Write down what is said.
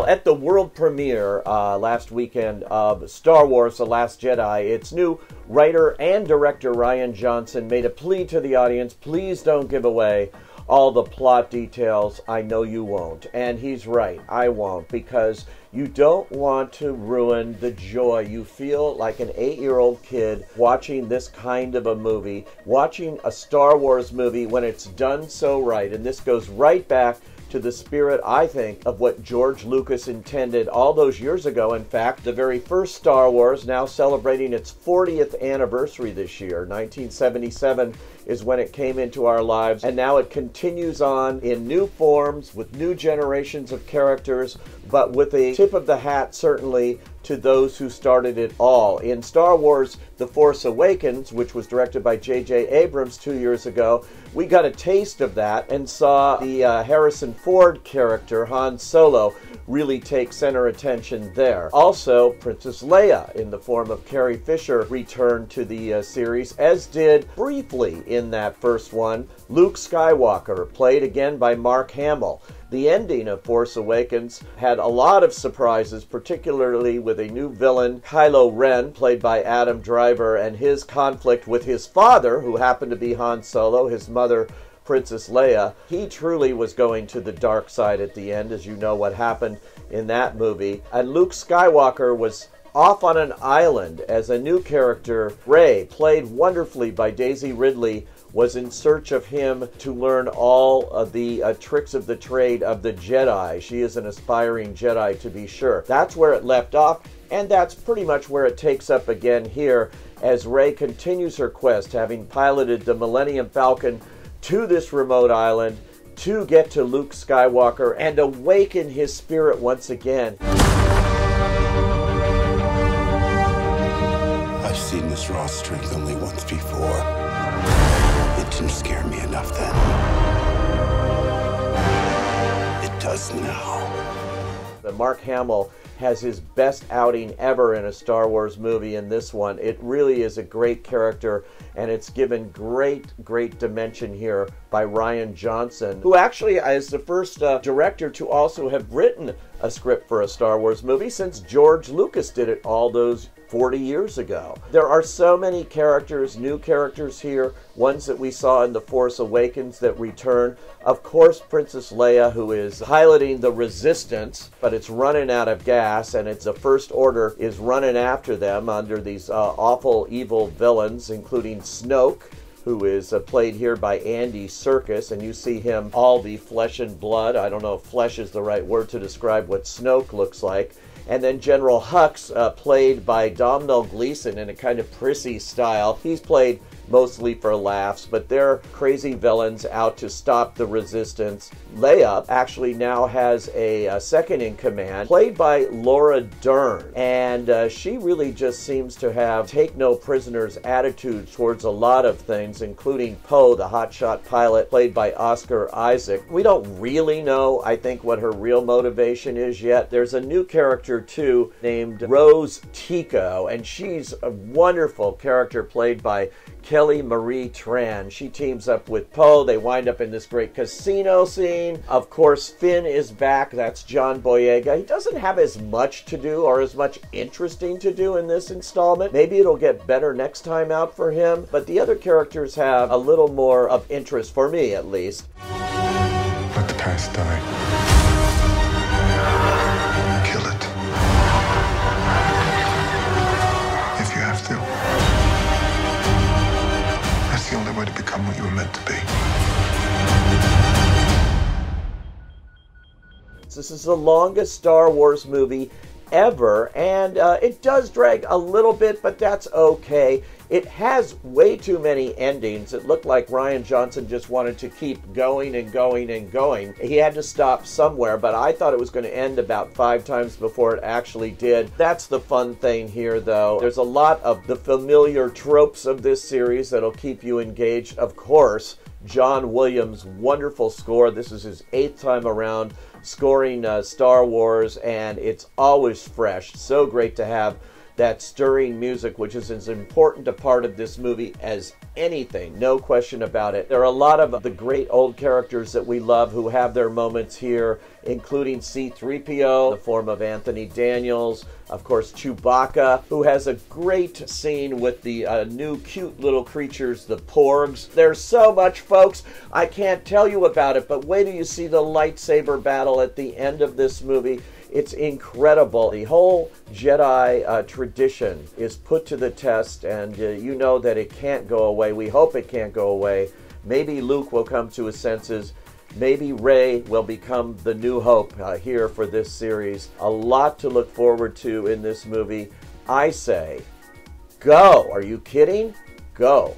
at the world premiere last weekend of Star Wars The Last Jedi, its new writer and director Rian Johnson made a plea to the audience: please don't give away all the plot details. I know you won't. And he's right, I won't, because you don't want to ruin the joy you feel like an 8-year-old kid watching this kind of a movie, watching a Star Wars movie when it's done so right. And this goes right back to the spirit, I think, of what George Lucas intended all those years ago. In fact, the very first Star Wars, now celebrating its 40th anniversary this year, 1977 is when it came into our lives, and now it continues on in new forms with new generations of characters, but with a tip of the hat certainly to those who started it all. In Star Wars The Force Awakens, which was directed by J.J. Abrams 2 years ago, we got a taste of that and saw the Harrison Ford character, Han Solo, really take center attention there. Also, Princess Leia, in the form of Carrie Fisher, returned to the series, as did, briefly in that first one, Luke Skywalker, played again by Mark Hamill. The ending of Force Awakens had a lot of surprises, particularly with a new villain, Kylo Ren, played by Adam Driver, and his conflict with his father, who happened to be Han Solo, his mother, Princess Leia. He truly was going to the dark side at the end, as you know what happened in that movie. And Luke Skywalker was off on an island as a new character. Rey, played wonderfully by Daisy Ridley, was in search of him to learn all of the tricks of the trade of the Jedi. She is an aspiring Jedi, to be sure. That's where it left off, and that's pretty much where it takes up again here as Rey continues her quest, having piloted the Millennium Falcon to this remote island to get to Luke Skywalker and awaken his spirit once again. I've seen this raw strength only once before. It didn't scare me enough then. It does now. Mark Hamill has his best outing ever in a Star Wars movie in this one. It really is a great character, and it's given great dimension here by Rian Johnson, who actually is the first director to also have written a script for a Star Wars movie since George Lucas did it all those 40 years ago. There are so many characters, new characters here, ones that we saw in The Force Awakens that return. Of course, Princess Leia, who is piloting the Resistance, but it's running out of gas, and it's the First Order is running after them under these awful, evil villains, including Snoke, who is played here by Andy Serkis, and you see him all be flesh and blood. I don't know if flesh is the right word to describe what Snoke looks like. And then General Hux, played by Domhnall Gleeson in a kind of prissy style. He's played mostly for laughs, but they're crazy villains out to stop the Resistance. Leia actually now has a second in command, played by Laura Dern, and she really just seems to have take-no-prisoners attitude towards a lot of things, including Poe, the hotshot pilot, played by Oscar Isaac. We don't really know, I think, what her real motivation is yet. There's a new character, too, named Rose Tico, and she's a wonderful character played by Kelly Marie Tran. She teams up with Poe. They wind up in this great casino scene. Of course, Finn is back. That's John Boyega. He doesn't have as much to do or as much interesting to do in this installment. Maybe it'll get better next time out for him, but the other characters have a little more of interest, for me at least. Let the past die. Kill it. If you have to. That's the only way to become what you were meant to be. This is the longest Star Wars movie ever, and it does drag a little bit, but that's okay. It has way too many endings. It looked like Rian Johnson just wanted to keep going and going and going. He had to stop somewhere, but I thought it was going to end about 5 times before it actually did. That's the fun thing here, though. There's a lot of the familiar tropes of this series that'll keep you engaged. Of course, John Williams' wonderful score. This is his 8th time around scoring Star Wars, and it's always fresh. So great to have that stirring music, which is as important a part of this movie as anything, no question about it. There are a lot of the great old characters that we love who have their moments here, including C-3PO, in the form of Anthony Daniels, of course Chewbacca, who has a great scene with the new cute little creatures, the porgs. There's so much, folks, I can't tell you about it, but wait till you see the lightsaber battle at the end of this movie. It's incredible. The whole Jedi tradition is put to the test, and you know that it can't go away. We hope it can't go away. Maybe Luke will come to his senses. Maybe Rey will become the new hope here for this series. A lot to look forward to in this movie. I say, go. Are you kidding? Go.